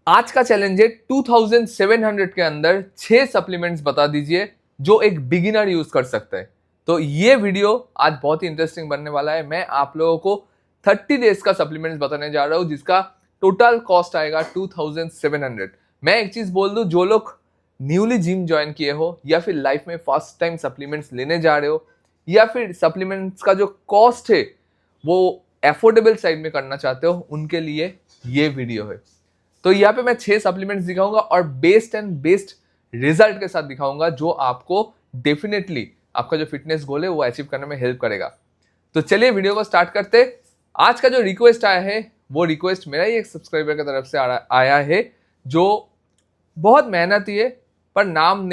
आज का चैलेंज है 2700 के अंदर 6 सप्लीमेंट्स बता दीजिए जो एक बिगिनर यूज कर सकता है। तो ये वीडियो आज बहुत ही इंटरेस्टिंग बनने वाला है। मैं आप लोगों को 30 डेज का सप्लीमेंट्स बताने जा रहा हूं जिसका टोटल कॉस्ट आएगा 2700। मैं एक चीज बोल दूं, जो लोग न्यूली जिम ज्वाइन किए हो या फिर लाइफ में फर्स्ट टाइम सप्लीमेंट्स लेने जा रहे हो या फिर सप्लीमेंट्स का जो कॉस्ट है वो एफोर्डेबल साइड में करना चाहते हो, उनके लिए ये वीडियो है। तो यहाँ पे मैं 6 सप्लीमेंट्स दिखाऊंगा और बेस्ट एंड बेस्ट रिजल्ट के साथ दिखाऊंगा जो आपको डेफिनेटली आपका जो फिटनेस गोल है वो अचीव करने में हेल्प करेगा। तो चलिए वीडियो को स्टार्ट करते। आज का जो रिक्वेस्ट आया है वो रिक्वेस्ट मेरा ही एक सब्सक्राइबर की तरफ से आया है जो बहुत मेहनती है, पर नाम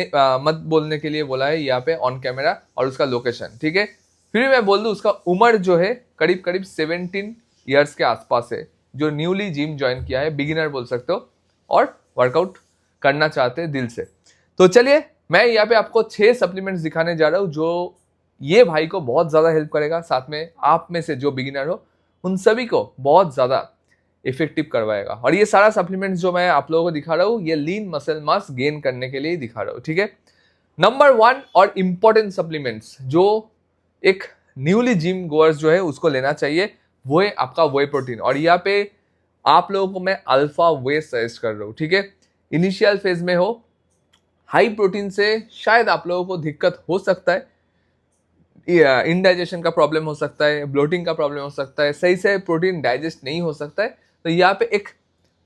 मत बोलने के लिए बोला है यहाँ पे ऑन कैमरा और उसका लोकेशन, ठीक है। फिर भी मैं बोल दूं उसका उम्र जो है करीब करीब 17 ईयर्स के आसपास है, जो न्यूली जिम ज्वाइन किया है, बिगिनर बोल सकते हो और वर्कआउट करना चाहते हैं दिल से। तो चलिए मैं यहाँ पे आपको 6 सप्लीमेंट्स दिखाने जा रहा हूँ जो ये भाई को बहुत ज़्यादा हेल्प करेगा, साथ में आप में से जो बिगिनर हो उन सभी को बहुत ज़्यादा इफेक्टिव करवाएगा। और ये सारा सप्लीमेंट्स जो मैं आप लोगों को दिखा रहा हूँ ये लीन मसल मास गेन करने के लिए दिखा रहा हूँ, ठीक है। नंबर 1 और इम्पोर्टेंट सप्लीमेंट्स जो एक न्यूली जिम गोअर्स जो है उसको लेना चाहिए वो है आपका वे प्रोटीन। और यहाँ पे आप लोगों को मैं अल्फा वे सजेस्ट कर रहा हूँ, ठीक है। इनिशियल फेज में हो, हाई प्रोटीन से शायद आप लोगों को दिक्कत हो सकता है, इनडाइजेशन का प्रॉब्लम हो सकता है, ब्लोटिंग का प्रॉब्लम हो सकता है, सही से प्रोटीन डाइजेस्ट नहीं हो सकता है। तो यहाँ पे एक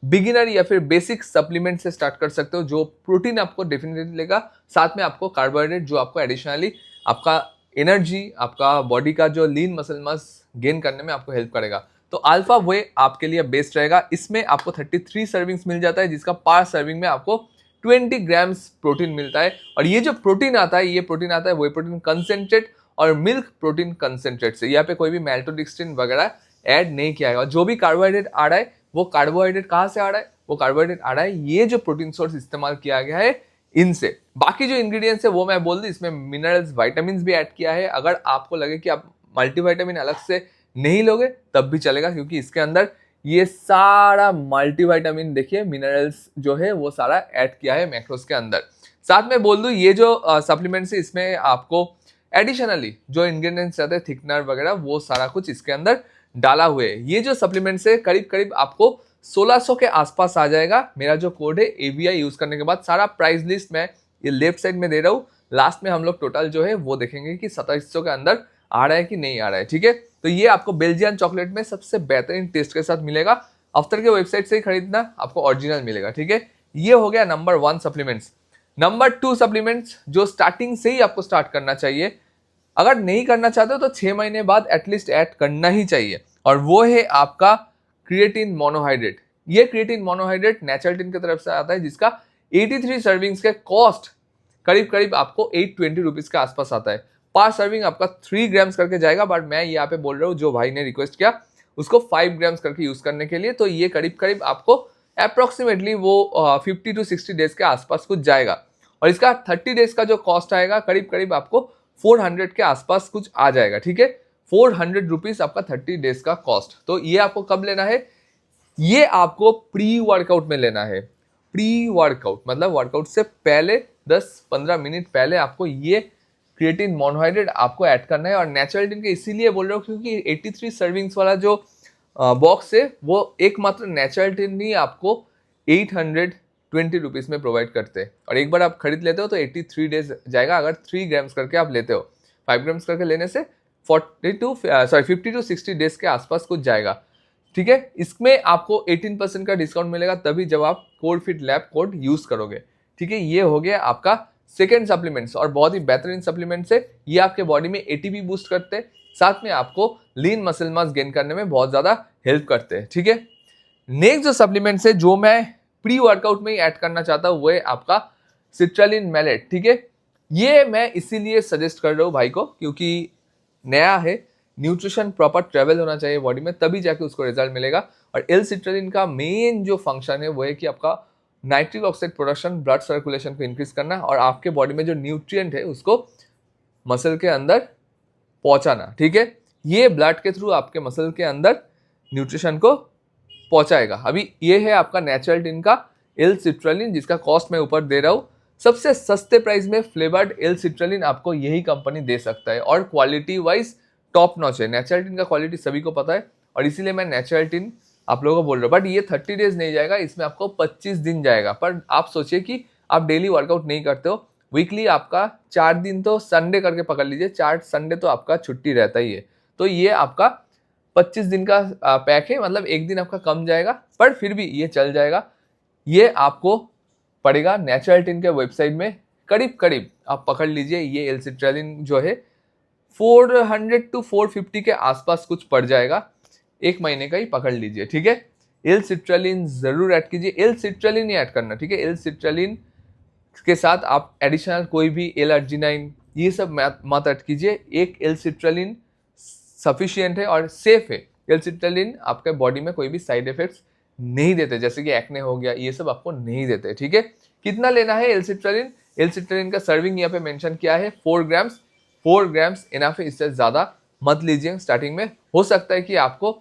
बिगिनर या फिर बेसिक सप्लीमेंट से स्टार्ट कर सकते हो जो प्रोटीन आपको डेफिनेटली लेगा, साथ में आपको कार्बोहाइड्रेट जो आपको एडिशनली आपका एनर्जी, आपका बॉडी का जो लीन मसल मास गेन करने में आपको हेल्प करेगा। तो अल्फा वे आपके लिए बेस्ट रहेगा। इसमें आपको 33 सर्विंग्स मिल जाता है जिसका पर सर्विंग में आपको 20 ग्राम्स प्रोटीन मिलता है। और ये जो प्रोटीन आता है ये प्रोटीन आता है वे प्रोटीन कंसेंट्रेट और मिल्क प्रोटीन कंसेंट्रेट से। यहाँ पे कोई भी मैल्टोडिक्स्ट्रिन वगैरह ऐड नहीं किया गया। जो भी कार्बोहाइड्रेट आ रहा है वो कार्बोहाइड्रेट कहाँ से आ रहा है, वो कार्बोहाइड्रेट आ रहा है ये जो प्रोटीन सोर्स इस्तेमाल किया गया है इनसे। बाकी जो इंग्रेडिएंट्स है वो मैं बोल दूं, इसमें मिनरल्स विटामिन भी ऐड किया है। अगर आपको लगे कि आप मल्टीविटामिन अलग से नहीं लोगे तब भी चलेगा, क्योंकि इसके अंदर ये सारा मल्टीविटामिन देखिए मिनरल्स जो है वो सारा ऐड किया है मैक्रोस के अंदर। साथ में बोल दूं ये जो सप्लीमेंट्स है इसमें आपको एडिशनली जो इंग्रेडिएंट्स रहते हैं थिकनर वगैरह वो सारा कुछ इसके अंदर डाला हुआ है। ये जो सप्लीमेंट्स है करीब करीब आपको 1600 के आसपास आ जाएगा। मेरा जो कोड है AVI यूज करने के बाद सारा प्राइस लिस्ट मैं ये लेफ्ट साइड में दे रहा हूँ। लास्ट में हम लोग टोटल जो है वो देखेंगे कि 2700 के अंदर आ रहा है कि नहीं आ रहा है, ठीक है। तो ये आपको बेल्जियन चॉकलेट में सबसे बेहतरीन टेस्ट के साथ मिलेगा। अफ्तर के वेबसाइट से ही खरीदना, आपको ओरिजिनल मिलेगा, ठीक है। ये हो गया नंबर 1 सप्लीमेंट्स। नंबर 2 सप्लीमेंट्स जो स्टार्टिंग से ही आपको स्टार्ट करना चाहिए, अगर नहीं करना चाहते हो तो 6 महीने बाद एटलीस्ट ऐड करना ही चाहिए, और वो है आपका क्रिएटिन मोनोहाइड्रेट। ये क्रिएटिन मोनोहाइड्रेट नेचुरल्टिन की तरफ से आता है जिसका 83 सर्विंग्स के कॉस्ट करीब करीब आपको 820 रुपीज के आसपास आता है। पर सर्विंग आपका 3 ग्राम्स करके जाएगा, बट मैं यहाँ पे बोल रहा हूँ जो भाई ने रिक्वेस्ट किया उसको 5 ग्राम्स करके यूज करने के लिए। तो ये करीब करीब आपको अप्रोक्सीमेटली वो 50 to 60 डेज के आसपास कुछ जाएगा। और इसका 30 डेज का जो कॉस्ट आएगा करीब करीब आपको 400 के आसपास कुछ आ जाएगा, ठीक है। 400 रुपीज आपका 30 डेज का कॉस्ट। तो ये आपको कब लेना है, ये आपको प्री वर्कआउट में लेना है। प्री वर्कआउट मतलब वर्कआउट से पहले 10-15 मिनट पहले आपको ये क्रिएटिन मोनोहाइड्रेट आपको ऐड करना है। और नेचुरल्टिन के इसीलिए बोल रहा हूँ क्योंकि 83 सर्विंग्स वाला जो बॉक्स है वो एकमात्र नेचुरल्टिन ही आपको 820 रुपीज में प्रोवाइड करते हैं। और एक बार आप खरीद लेते हो तो 83 डेज जाएगा अगर 3 ग्राम्स करके आप लेते हो। 5 ग्राम्स करके लेने से 50 to 60 डेज के आसपास कुछ जाएगा, ठीक है। इसमें आपको 18% का डिस्काउंट मिलेगा तभी जब आप code fit lab code use करोगे, ठीक है। ये हो गया आपका सेकेंड सप्लीमेंट्स और बहुत ही बेहतरीन सप्लीमेंट्स है। ये आपके बॉडी में ATP बूस्ट करते हैं, साथ में आपको लीन मसल मास गेन करने में बहुत ज्यादा हेल्प करते हैं, ठीक है। नेक्स्ट जो सप्लीमेंट्स है जो मैं प्री वर्कआउट में ही ऐड करना चाहता हूँ वो है आपका सिट्रालिन मैलेट, ठीक है। ये मैं इसीलिए सजेस्ट कर रहा हूँ भाई को क्योंकि नया है, न्यूट्रिशन प्रॉपर ट्रेवल होना चाहिए बॉडी में तभी जाके उसको रिजल्ट मिलेगा। और L-सिट्रालिन का मेन जो फंक्शन है वो है कि आपका nitric oxide production, blood circulation को इंक्रीज करना और आपके बॉडी में जो न्यूट्रिएंट है उसको मसल के अंदर पहुंचाना, ठीक है। ये ब्लड के थ्रू आपके मसल के अंदर न्यूट्रिशन को पहुंचाएगा। अभी ये है आपका नेचुरल्टिन का एल सिट्रलिन, जिसका कॉस्ट मैं ऊपर दे रहा हूँ। सबसे सस्ते प्राइस में फ्लेवर्ड एल सिट्रलिन आपको यही कंपनी दे सकता है और क्वालिटी वाइज टॉप नॉच है। नेचुरल्टिन का क्वालिटी सभी को पता है और इसीलिए मैं नेचुरल्टिन आप लोगों को बोल रहा हूँ। बट ये 30 डेज नहीं जाएगा, इसमें आपको 25 दिन जाएगा। पर आप सोचिए कि आप डेली वर्कआउट नहीं करते हो, वीकली आपका 4 दिन तो संडे करके पकड़ लीजिए, 4 संडे तो आपका छुट्टी रहता ही है। तो ये आपका 25 दिन का पैक है, मतलब एक दिन आपका कम जाएगा, पर फिर भी ये चल जाएगा। ये आपको पड़ेगा नेचुरल्टिन के वेबसाइट में करीब आप पकड़ लीजिए, ये एल सिट्रलिन जो है 400 to 450 के आसपास कुछ पड़ जाएगा, एक महीने का ही पकड़ लीजिए, ठीक है। एल सिट्रलिन जरूर ऐड कीजिए, एल सिट्रलिन ही ऐड करना, ठीक है। एल सिट्रलिन के साथ आप एडिशनल कोई भी एल अर्जिनाइन ये सब मत ऐड कीजिए। एक एल सिट्रलिन सफिशियंट है और सेफ है। एल सिट्रलिन आपके बॉडी में कोई भी साइड इफेक्ट्स नहीं देते, जैसे कि एक्ने हो गया, ये सब आपको नहीं देते, ठीक है। कितना लेना है एल सिट्रलिन? एल सिट्रलिन का सर्विंग यहाँ पे मेंशन किया है 4 ग्राम्स। 4 ग्राम्स इनफ है, इससे ज्यादा मत लीजिए स्टार्टिंग में। हो सकता है कि आपको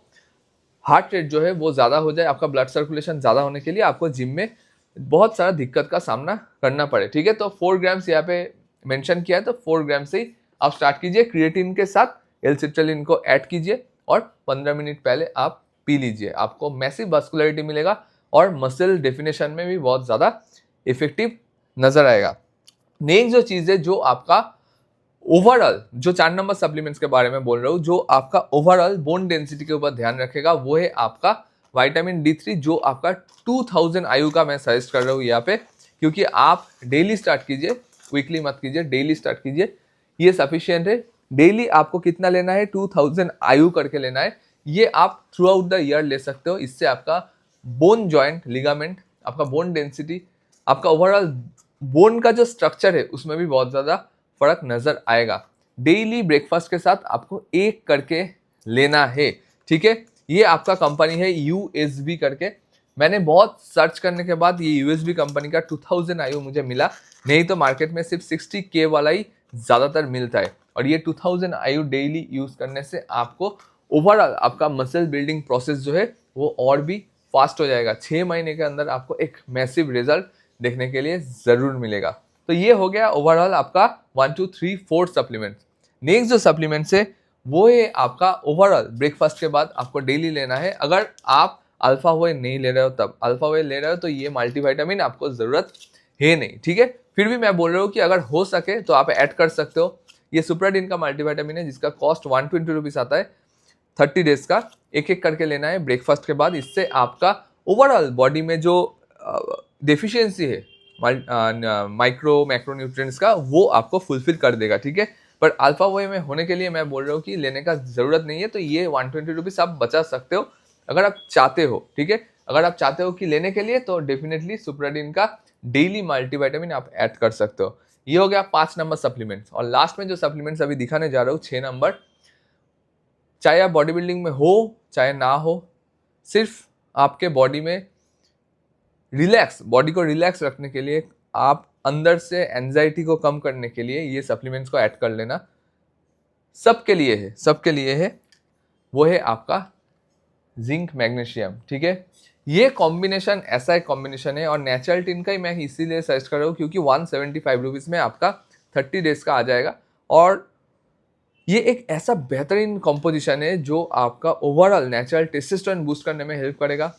हार्ट रेट जो है वो ज्यादा हो जाए, आपका ब्लड सर्कुलेशन ज्यादा होने के लिए आपको जिम में बहुत सारा दिक्कत का सामना करना पड़े, ठीक है। तो 4 ग्राम्स यहाँ पे मेंशन किया है, तो 4 ग्राम से ही आप स्टार्ट कीजिए। क्रिएटिन के साथ एल सिट्रलिन को ऐड कीजिए और 15 मिनट पहले आप पी लीजिए। आपको मैसिव मस्कुलरिटी मिलेगा और मसल डेफिनेशन में भी बहुत ज़्यादा इफेक्टिव नजर आएगा। नेक्स्ट जो चीज़ है, जो आपका ओवरऑल जो 4 नंबर सप्लीमेंट्स के बारे में बोल रहा हूँ, जो आपका ओवरऑल बोन डेंसिटी के ऊपर ध्यान रखेगा, वो है आपका विटामिन D3, जो आपका 2000 आयु का मैं सजेस्ट कर रहा हूँ यहाँ पे, क्योंकि आप डेली स्टार्ट कीजिए, वीकली मत कीजिए, डेली स्टार्ट कीजिए, ये सफिशियंट है। डेली आपको कितना लेना है? 2000 आयु करके लेना है। ये आप थ्रू आउट द ईयर ले सकते हो। इससे आपका बोन जॉइंट, लिगामेंट, आपका बोन डेंसिटी, आपका ओवरऑल बोन का जो स्ट्रक्चर है उसमें भी बहुत ज़्यादा फर्क नजर आएगा। डेली ब्रेकफास्ट के साथ आपको एक करके लेना है, ठीक है। ये आपका कंपनी है USB करके। मैंने बहुत सर्च करने के बाद ये USB कंपनी का 2000 आयु मुझे मिला, नहीं तो मार्केट में सिर्फ 60K वाला ही ज़्यादातर मिलता है। और ये 2000 आयु डेली यूज़ करने से आपको ओवरऑल आपका मसल बिल्डिंग प्रोसेस जो है वो और भी फास्ट हो जाएगा। 6 महीने के अंदर आपको एक मैसिव रिजल्ट देखने के लिए ज़रूर मिलेगा। तो ये हो गया ओवरऑल आपका 1 2 3 4 सप्लीमेंट्स। नेक्स्ट जो सप्लीमेंट्स है वो है आपका ओवरऑल ब्रेकफास्ट के बाद आपको डेली लेना है। अगर आप अल्फा वे नहीं ले रहे हो, तब अल्फा वे ले रहे हो तो ये मल्टीविटामिन आपको ज़रूरत है नहीं, ठीक है। फिर भी मैं बोल रहा हूँ कि अगर हो सके तो आप ऐड कर सकते हो। ये सुप्राडीन का मल्टीविटामिन है, जिसका कॉस्ट 120 रुपीज़ आता है। 30 डेज का एक एक करके लेना है ब्रेकफास्ट के बाद। इससे आपका ओवरऑल बॉडी में जो डेफिशिएंसी है माइक्रो मैक्रोन्यूट्रिएंट्स का, वो आपको फुलफिल कर देगा, ठीक है। पर अल्फा वे में होने के लिए मैं बोल रहा हूँ कि लेने का ज़रूरत नहीं है। तो ये 120 रुपीज़ आप बचा सकते हो अगर आप चाहते हो, ठीक है। अगर आप चाहते हो कि लेने के लिए, तो डेफिनेटली सुप्राडीन का डेली मल्टीविटामिन आप ऐड कर सकते हो। ये हो गया 5 नंबर सप्लीमेंट्स। और लास्ट में जो सप्लीमेंट्स अभी दिखाने जा रहा हूँ 6 नंबर, चाहे आप बॉडी बिल्डिंग में हो चाहे ना हो, सिर्फ आपके बॉडी में बॉडी को रिलैक्स रखने के लिए, आप अंदर से एंजाइटी को कम करने के लिए ये सप्लीमेंट्स को ऐड कर लेना। सबके लिए है, वो है आपका जिंक मैग्नीशियम, ठीक है। ये कॉम्बिनेशन ऐसा एक कॉम्बिनेशन है, और नेचुरल्टिन का ही मैं इसीलिए सजेस्ट कर रहा हूँ क्योंकि 175 रुपीज़ में आपका 30 डेज का आ जाएगा। और ये एक ऐसा बेहतरीन कॉम्पोजिशन है जो आपका ओवरऑल नेचुरल टेस्टोस्टेरोन बूस्ट करने में हेल्प करेगा,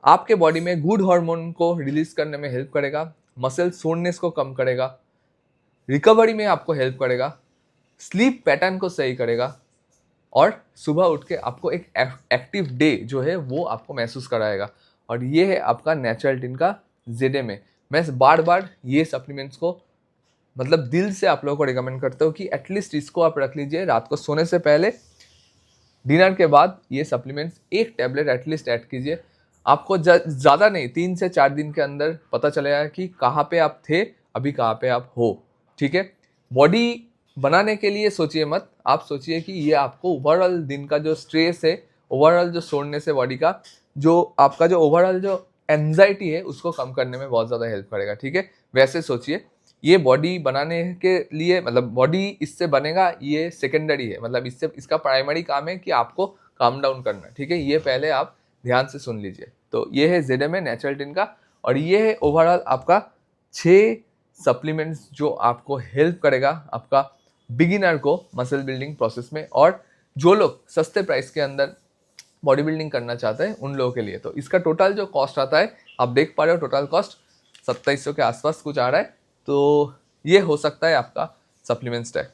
आपके बॉडी में गुड हार्मोन को रिलीज करने में हेल्प करेगा, मसल सोरनेस को कम करेगा, रिकवरी में आपको हेल्प करेगा, स्लीप पैटर्न को सही करेगा, और सुबह उठ के आपको एक एक्टिव डे जो है वो आपको महसूस कराएगा। और ये है आपका नेचुरल्टिन का ZA में। मैं बार बार ये सप्लीमेंट्स को मतलब दिल से आप लोगों को रिकमेंड करता हूँ कि एटलीस्ट इसको आप रख लीजिए रात को सोने से पहले, डिनर के बाद ये सप्लीमेंट्स एक टैबलेट एटलीस्ट ऐड कीजिए। आपको ज़्यादा नहीं, 3 से 4 दिन के अंदर पता चलेगा कि कहाँ पे आप थे, अभी कहाँ पे आप हो, ठीक है। बॉडी बनाने के लिए सोचिए मत, आप सोचिए कि ये आपको ओवरऑल दिन का जो स्ट्रेस है, ओवरऑल जो सोरनेस है बॉडी का, जो आपका जो ओवरऑल जो एंजाइटी है उसको कम करने में बहुत ज़्यादा हेल्प करेगा, ठीक है। वैसे सोचिए, ये बॉडी बनाने के लिए मतलब बॉडी इससे बनेगा, ये सेकेंडरी है, मतलब इसका प्राइमरी काम है कि आपको काम डाउन करना, ठीक है। ये पहले आप ध्यान से सुन लीजिए। तो ये है ZMA नेचुरल टिन का, और ये है ओवरऑल आपका 6 सप्लीमेंट्स जो आपको हेल्प करेगा आपका बिगिनर को मसल बिल्डिंग प्रोसेस में, और जो लोग सस्ते प्राइस के अंदर बॉडी बिल्डिंग करना चाहते हैं उन लोगों के लिए। तो इसका टोटल जो कॉस्ट आता है आप देख पा रहे हो, टोटल कॉस्ट 2700 के आसपास कुछ आ रहा है। तो ये हो सकता है आपका सप्लीमेंट स्टैक।